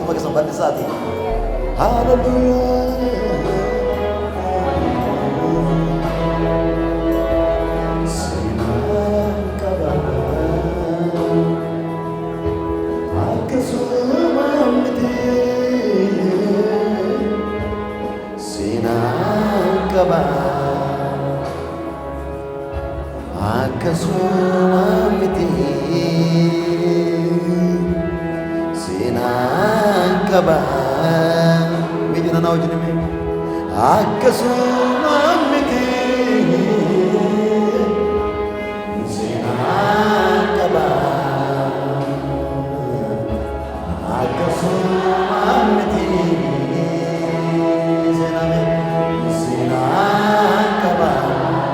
Harkuma keessan bal'isaati. Hallelujah.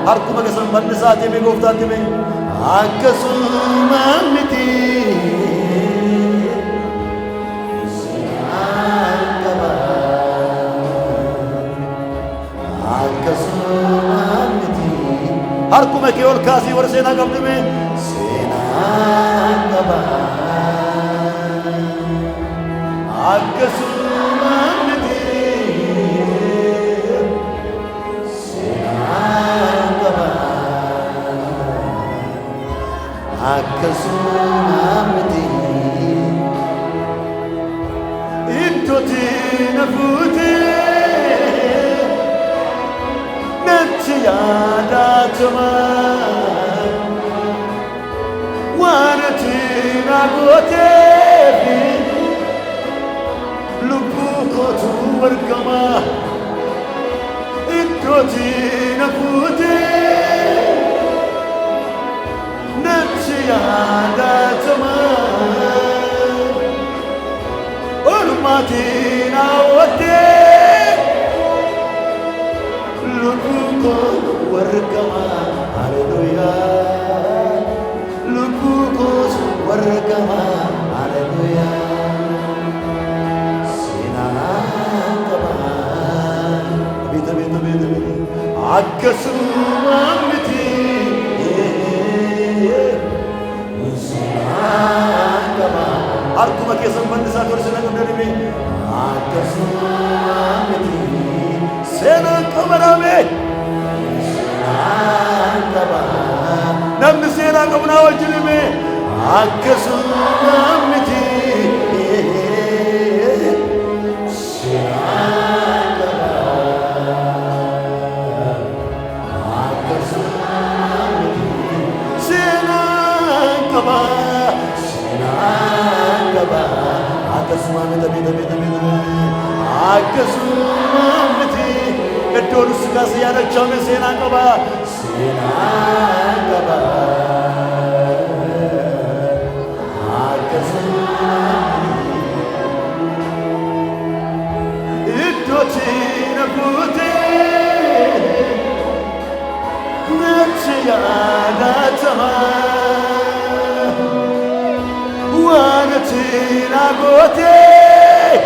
Harkuma keessan bal'isaati mee gooftaatti mee akkasuma miti seenaan qaba akkasuma miti harkuma kee ol kaasii warra seenaa qabdu mee seenaan qaba akkasuma miti akkasuma miti iddootti na fuutee natti yaadatama waan ati na gooteef lubbuu kootu argama iddootti na fuutee yaadatama olmaatiin hawwattee lubbuu koo warqama haleluuyaa lubbuu koo warqama haleluuyaa seenaan qaba beeta akkasuma miti harkuma keessan bal'isaa ture seenaa qabdanii mee akkasuma miti seenaan qaba naamee seenaan qaba namni seenaa qabu naa wajjin himee akkasuma miti seenaan qaba akkasuma miti seenaan qaba akkasuma miti iddoon si kaase yaadachaame seenaan qaba seenaan qaba akkasuma iddootti na fuutee natti yaadatama waan ati na gooteef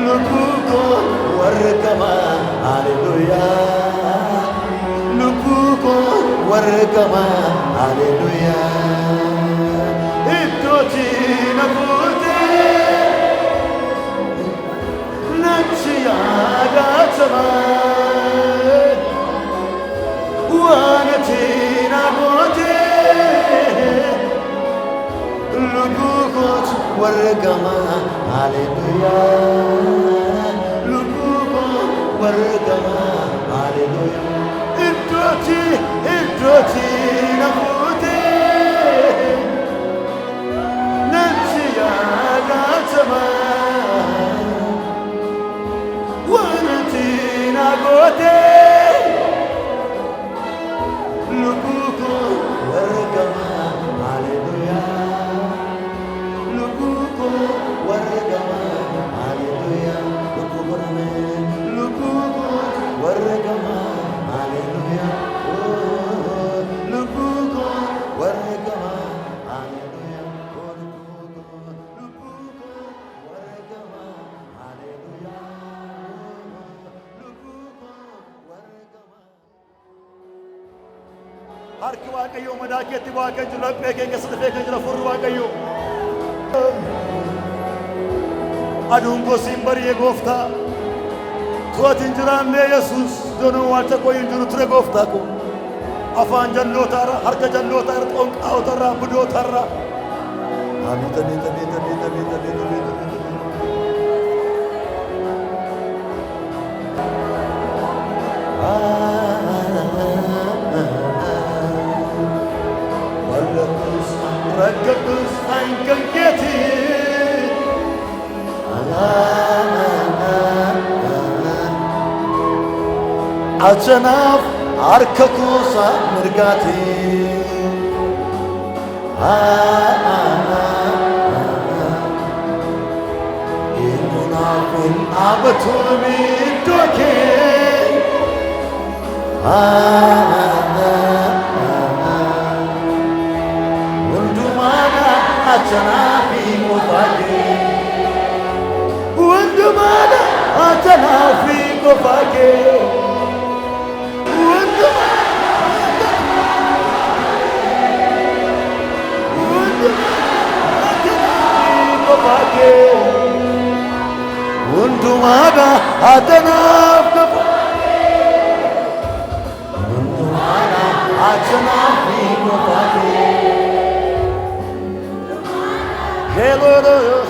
lubbuu koo warqama haleluuyaa lubbuu koo warqama haleluuyaa iddootti na fuutee natti yaadatama waan ati na gooteef lubbuu koo warqama haleluuyaa lubbuu koo warqama haleluuyaa iddootti na fuutee natti yaadatama waan ati na gooteef lubbuu koo warqama haleluuyaa harki waaqayyoo madaa keetti waa kan jiru laphee keenya sadafee kan jira furri waaqayyoo aduun gosiin bari'ee gooftaa tu'ati hin jiraanne yesus doonoo waalcha koo hin jiru ture gooftaa koo afaan jallootaarra harka jallootaarra xonqaawotarra budootarra amiita miita miita miita miita miita miita Rakkatus angkan keti Ajanaf harkaku sa mirgati Imunafin abatul midoke Atanafi kofage Undumana atanafi kofage Undumana atanafi kofage Undumana atanafi kofage Undumana atanafi kofage Hello